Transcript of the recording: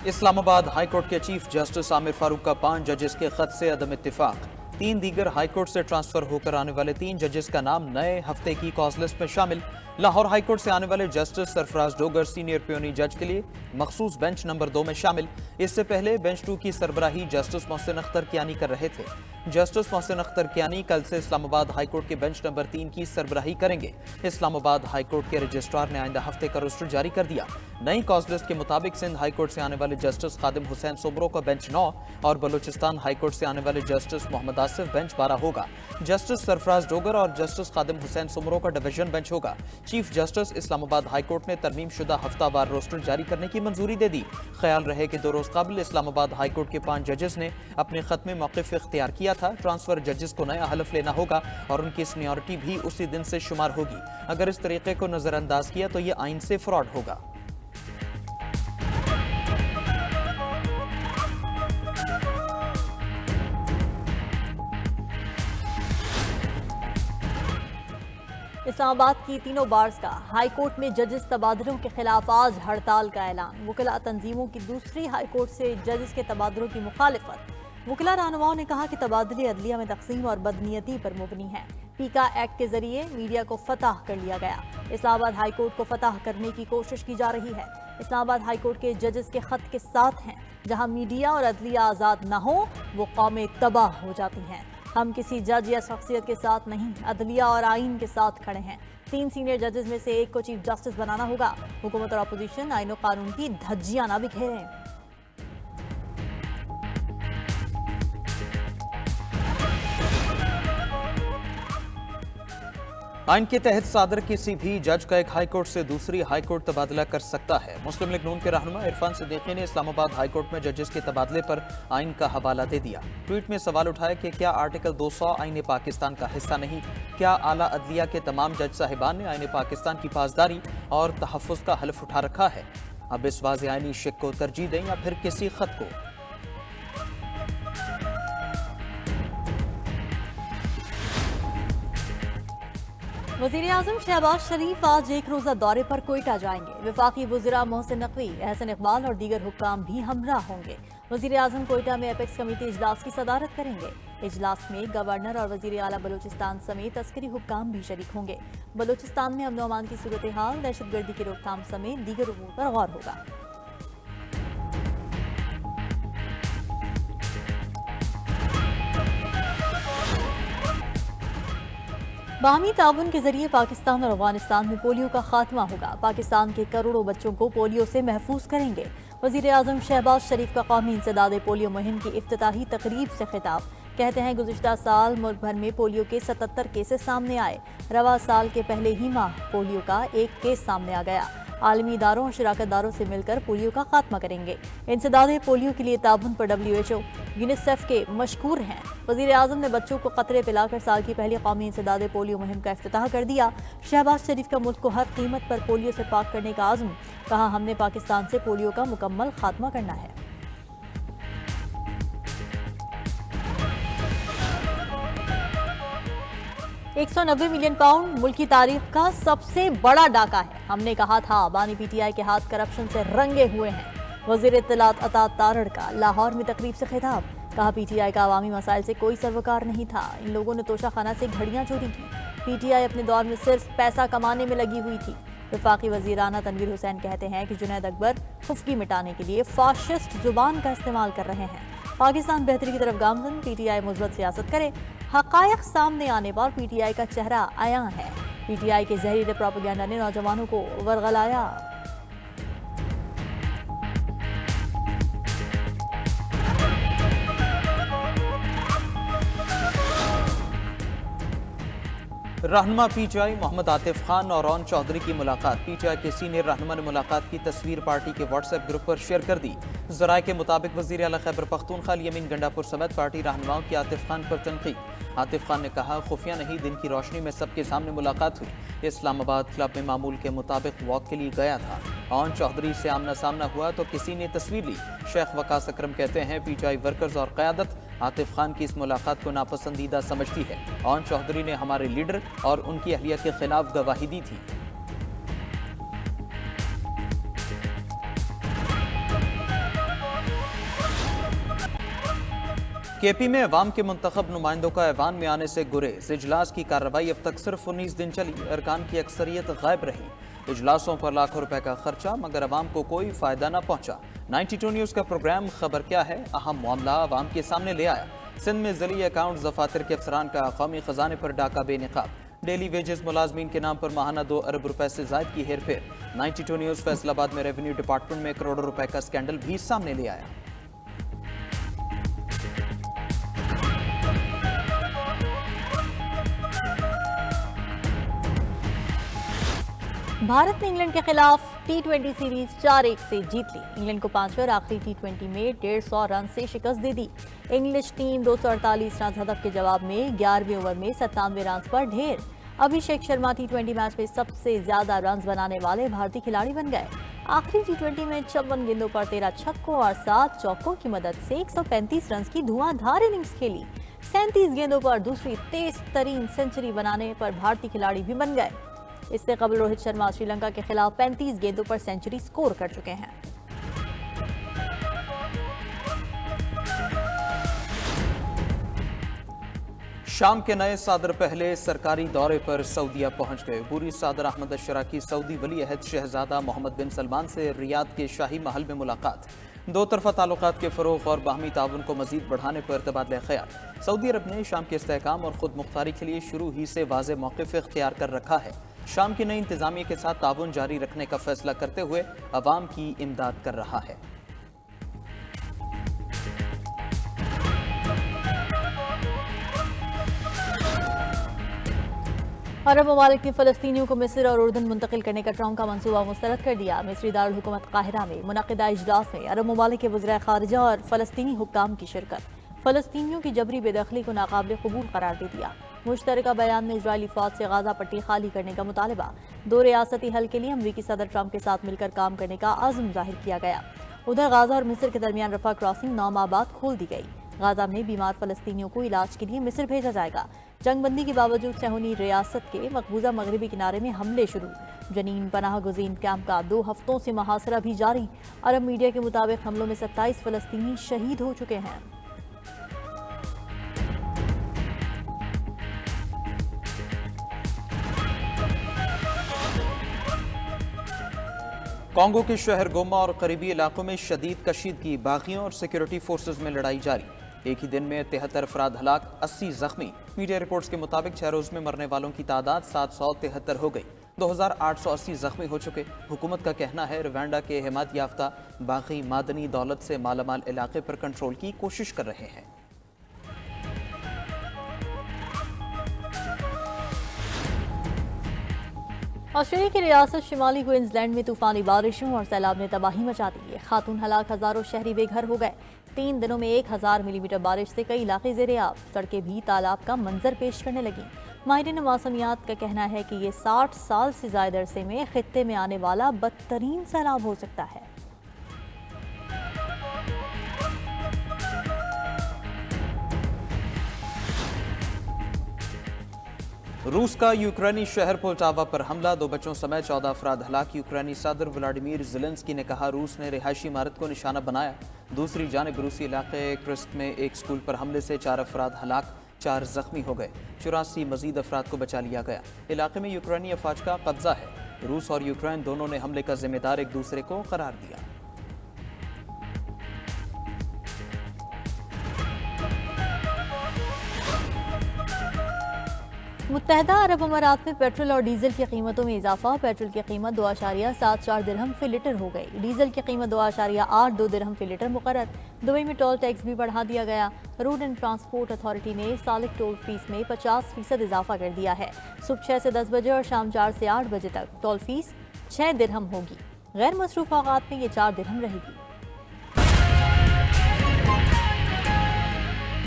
Islamabad high court के chief justice Aamir Farooq का 5 जजेस के खत से अदम इत्तिफाक। 3 दीगर हाईकोर्ट से ट्रांसफर होकर आने वाले 3 जजेस का नाम नए हफ्ते की कॉज लिस्ट में शामिल। लाहौर हाईकोर्ट से आने वाले justice Sarfaraz Dogar senior peony जज के लिए मखसूस बेंच नंबर 2 में शामिल। इससे पहले बेंच 2 की सरबराही जस्टिस मोहसिन अख्तर कियानी कर रहे थे। जस्टिस मोहसिन अख्तर कियानी कल से इस्लामाबाद हाईकोर्ट के बेंच नंबर 3 की सरबराही करेंगे। इस्लामाबाद हाईकोर्ट के रजिस्ट्रार ने आइंदा हफ्ते का रोस्टर जारी कर दिया। नई कॉज लिस्ट के मुताबिक सिंध हाईकोर्ट से आने वाले जस्टिस खादिम हुसैन सुमरो का बेंच 9 और बलूचिस्तान हाईकोर्ट से आने वाले जस्टिस मोहम्मद आसिफ बेंच 12 होगा। जस्टिस सरफराज डोगर और जस्टिस खादिम हुसैन सुमरो का डिवीजन बेंच होगा। चीफ जस्टिस इस्लामाबाद हाईकोर्ट ने तरमीम शुदा हफ्तावार रोस्टर जारी करने की मंजूरी दे दी। ख्याल रहे कि 2 रोज कबल इस्लामाबाद हाईकोर्ट के 5 जजेस ने अपने खत में मौक़िफ़ इख्तियार किया था। ट्रांसफर जजेस को नया हलफ लेना होगा और उनकी सीनियरिटी भी उसी दिन से शुमार होगी। अगर इस तरीके को नजरअंदाज किया तो यह आइन से फ्रॉड होगा। इस्लामाबाद की तीनों बार्स का हाई कोर्ट में जजेस तबादलों के खिलाफ आज हड़ताल का ऐलान। वकीला तंजीमों की दूसरी हाई कोर्ट से जजेस के तबादलों की मुखालिफत। वकीला रहनुमाओं ने कहा कि तबादले अदलिया में तकसीम और बदनीयती पर मुबनी है। पीका एक्ट के जरिए मीडिया को फतह कर लिया गया। इस्लामाबाद हाई कोर्ट को फतह करने की कोशिश की जा रही है। इस्लामाबाद हाई कोर्ट के जजेस के खत के साथ हैं, जहां मीडिया और अदलिया आज़ाद न हो वो कौमें तबाह हो जाती हैं। हम किसी जज या शख्सियत के साथ नहीं, अदलिया और आइन के साथ खड़े हैं। 3 सीनियर जजेस में से एक को चीफ जस्टिस बनाना होगा। हुकूमत और अपोजिशन आइन और कानून की धज्जियां ना बिखेरें। आइन के तहत सादर किसी भी जज का एक हाईकोर्ट से दूसरी हाईकोर्ट तबादला कर सकता है। मुस्लिम लीग नून के रहनुमा इरफान सिद्दीकी ने इस्लामाबाद हाईकोर्ट में जजेस के तबादले पर आइन का हवाला दे दिया। ट्वीट में सवाल उठाया कि क्या आर्टिकल 200 आइन पाकिस्तान का हिस्सा नहीं? क्या आला अदलिया के तमाम जज साहिबान ने आइन पाकिस्तान की पासदारी और तहफ़्फ़ुज़ का हल्फ उठा रखा है? अब इस वाज़ेह आइनी शिक को तरजीह दें या फिर किसी खत को? वज़ीर आज़म शहबाज शरीफ आज एक रोज़ा दौरे पर कोयटा जाएंगे। वफाकी वज़ीरा मोहसिन नकवी, एहसन इकबाल और दीगर हुक्काम भी हमरा होंगे। वज़ीर आज़म कोयटा में एपेक्स कमेटी इजलास की सदारत करेंगे। इजलास में गवर्नर और वज़ीर आला बलूचिस्तान समेत अस्करी हुक्काम भी शरीक होंगे। बलूचिस्तान में अमन अमान की सूरत हाल, दहशतगर्दी की रोकथाम समेत दीगर उमूर पर गौर होगा। बाहमी ताउन के जरिए पाकिस्तान और अफगानिस्तान में पोलियो का खात्मा होगा। पाकिस्तान के करोड़ों बच्चों को पोलियो से महफूज करेंगे। वज़ीर आज़म शहबाज शरीफ का कौमी इंसदाद पोलियो मुहिम की इफ्तिताही तकरीब से खिताब। कहते हैं गुज़िश्ता साल मुल्क भर में पोलियो के 77 केसेस सामने आए। रवा साल के पहले ही माह पोलियो का 1 केस सामने आ गया। आलमी इदारों और शराकतदारों से मिलकर पोलियो का खात्मा करेंगे। इंसदाद पोलियो के लिए ताउन पर WHO, यूनिसेफ के मशकूर हैं। वज़ीर आज़म ने बच्चों को कतरे पिलाकर साल की पहली कौमी इंसदाद पोलियो मुहिम का इफ्तिताह कर दिया। शहबाज शरीफ का मुल्क को हर कीमत पर पोलियो से पाक करने का आज़म। कहा, हमने पाकिस्तान से पोलियो का मुकम्मल खात्मा करना है। £190 मिलियन मुल्क की तारीख का सबसे बड़ा डाका है। हमने कहा था बानी PTI के हाथ करप्शन से रंगे हुए हैं। वज़ीर इत्तलात अता तारड़ का लाहौर में तकरीब से खिताब। कहा, PTI का अवामी मसाइल से कोई सरोकार नहीं था। इन लोगों ने तोशाखाना से घड़ियां चोरी की। PTI अपने दौर में सिर्फ पैसा कमाने में लगी हुई थी। वफाकी वज़ीराना तनवीर हुसैन कहते हैं कि जुनैद अकबर खुफकी मिटाने के लिए फाशिस्ट जुबान का इस्तेमाल कर रहे हैं। पाकिस्तान बेहतरी की तरफ गामजन, PTI मुस्बत सियासत करे। हक़ायक़ सामने आने पर PTI का चेहरा आया है। PTI के जहरीले प्रोपेगेंडा ने नौजवानों को वरगलाया। रहनुमा PTI मोहम्मद आतिफ खान और रौन चौधरी की मुलाकात। PTI के सीनियर रहनुमा ने मुलाकात की तस्वीर पार्टी के WhatsApp ग्रुप पर शेयर कर दी। ज़राए के मुताबिक वज़ीर आला खैबर पख्तूनख्वा यमीन गंडापुर समेत पार्टी रहनुमाओं की आतिफ खान पर तनकीद। आतिफ खान ने कहा, खुफिया नहीं, दिन की रोशनी में सबके सामने मुलाकात हुई। इस्लामाबाद क्लब में मामूल के मुताबिक वॉक के लिए गया था। रौन चौधरी से आमना सामना हुआ तो किसी ने तस्वीर ली। शेख वकास अकरम कहते हैं, PTI वर्कर्स और क़यादत आतिफ खान की इस मुलाकात को नापसंदीदा समझती है। रौन चौधरी ने हमारे लीडर और उनकी अहलिया के खिलाफ गवाही दी थी। केपी में अवाम के मुंतखब नुमाइंदों का ऐवान में आने से गुरेज। इजलास की कार्रवाई अब तक सिर्फ 19 दिन चली, अरकान की अक्सरियत गायब रही। इजलासों पर लाखों रुपए का खर्चा, मगर अवाम को कोई फायदा न पहुंचा। 92 न्यूज का प्रोग्राम खबर क्या है अहम मामला अवाम के सामने ले आया। सिंध में जली अकाउंट दफातर के अफसरान का कौमी खजाने पर डाका बेनकाब। डेली वेजेस मुलाजमीन के नाम पर माहाना 2 अरब रुपए से जायद की हेरफेर। 92 न्यूज फैसलाबाद में रेवेन्यू डिपार्टमेंट में करोड़ों रुपए का स्कैंडल भी सामने ले आया। भारत ने इंग्लैंड के खिलाफ टी20 सीरीज 4-1 से जीत ली। इंग्लैंड को 5वें और आखिरी टी20 में 150 रन से शिकस्त दे दी। इंग्लिश टीम 248 रन हदफ के जवाब में 11वें ओवर में 97 रन पर ढेर। अभिषेक शर्मा टी20 मैच में सबसे ज्यादा रन बनाने वाले भारतीय खिलाड़ी बन गए। आखिरी टी20 में 56 गेंदों पर 13 छक्कों और 7 चौकों की मदद से 135 रन की धुआंधार इनिंग्स खेली। 37 गेंदों पर दूसरी तेज तरीन सेंचुरी बनाने पर भारतीय खिलाड़ी भी बन गए। इससे कबल रोहित शर्मा श्रीलंका के खिलाफ 35 गेंदों पर सेंचुरी स्कोर कर चुके हैं। शाम के नए सदर पहले सरकारी दौरे पर सऊदीया पहुंच गए। बुरी सदर अहमद अशरा की सऊदी वली अहद शहजादा मोहम्मद बिन सलमान से रियाद के शाही महल में मुलाकात। दो तरफा ताल्लुकात के फरोग और बाहमी ताउन को मजीद बढ़ाने पर तबादला ख्याल। सऊदी अरब ने शाम के इस्तेहकाम और खुद मुख्तारी के लिए शुरू ही से वाज़े मौक़िफ़ इख्तियार कर रखा है। शाम की नई इंतजामिया के साथ ताउन जारी रखने का फैसला करते हुए अवाम की इमदाद कर रहा है। अरब ममालिक ने फ़लस्तीनियों को मिस्र और उर्दन मुंतकिल करने का ट्रंप का मंसूबा मुस्तरद कर दिया। मिस्री दारुल हुकूमत काहिरा में मुनक़िदा इजलास में अरब ममालिक के वज़ीर ख़ारिजा और फ़लस्तीनी हुक्काम की शिरकत। फ़लस्तीनियों की जबरी बेदखली को नाकाबिल क़बूल करार दे दिया। मुश्तरका बयान में इजरायली फ़ौज से गाज़ा पट्टी खाली करने का मुतालबा, 2 रियासती हल के लिए अमरीकी सदर ट्रंप के साथ मिलकर काम करने का आज़म जाहिर किया गया। उधर गाज़ा और मिस्र के दरमियान रफ़ा क्रॉसिंग 9 माह बाद खोल दी गई। गाज़ा में बीमार फ़लस्तीनियों को इलाज के लिए मिस्र भेजा जाएगा। जंगबंदी के बावजूद सहूनी रियासत के मकबूजा मगरबी किनारे में हमले शुरू। जनीन पनाह गुज़ीन कैंप का 2 हफ्तों से मुहासरा भी जारी। अरब मीडिया के मुताबिक हमलों में 27 फ़लस्तीनी शहीद हो चुके हैं। कांगो के शहर गोमा और करीबी इलाकों में शदीद कशीदगी, बागियों और सिक्योरिटी फोर्सेज में लड़ाई जारी। एक ही दिन में 73 अफराद हलाक, 80 जख्मी। मीडिया रिपोर्ट्स के मुताबिक 6 रोज में मरने वालों की तादाद 773 हो गई। 2880 जख्मी हो चुके। हुकूमत का कहना है रवांडा के हिमायत याफ्ता बागी मादनी दौलत से मालामाल इलाके पर कंट्रोल की कोशिश कर रहे हैं। ऑस्ट्रेलिया की रियासत शिमाली क्वींसलैंड में तूफानी बारिशों और सैलाब ने तबाही मचा दी है। खातून हलाक, हजारों शहरी बेघर हो गए। 3 दिनों में 1000 मिलीमीटर बारिश से कई इलाके ज़ेरे-आब। सड़कें भी तालाब का मंजर पेश करने लगी। माहिरीन मौसमियात का कहना है कि ये 60 साल से ज़्यादा अरसे में खित्ते में आने वाला बदतरीन सैलाब हो सकता है। रूस का यूक्रेनी शहर पोल्टावा पर हमला, 2 बच्चों समेत 14 अफराद हलाक। यूक्रेनी सदर व्लादिमीर ज़ेलेंस्की ने कहा रूस ने रिहायशी इमारत को निशाना बनाया। दूसरी जानिब रूसी इलाके क्रिस्क में एक स्कूल पर हमले से 4 अफराद हलाक, 4 जख्मी हो गए। 84 मजीद अफराद को बचा लिया गया। इलाके में यूक्रेनी अफवाज का कब्जा है। रूस और यूक्रेन दोनों ने हमले का जिम्मेदार एक दूसरे को करार दिया। मुत्तहदा अरब अमारात में पेट्रोल और डीजल की कीमतों में इजाफा। पेट्रोल की कीमत 2.74 दिरहम फी लीटर हो गई। डीजल की कीमत 2.82 दिरहम फी लीटर मुकर्रर। दुबई में टोल टैक्स भी बढ़ा दिया गया। रोड एंड ट्रांसपोर्ट अथॉरिटी ने सालिक टोल फीस में 50% इजाफा कर दिया है। सुबह 6 से 10 बजे और शाम 4 से 8 बजे तक टोल फीस 6 दिरहम होगी। गैर मसरूफ औकात में ये 4 दिरहम रहेगी।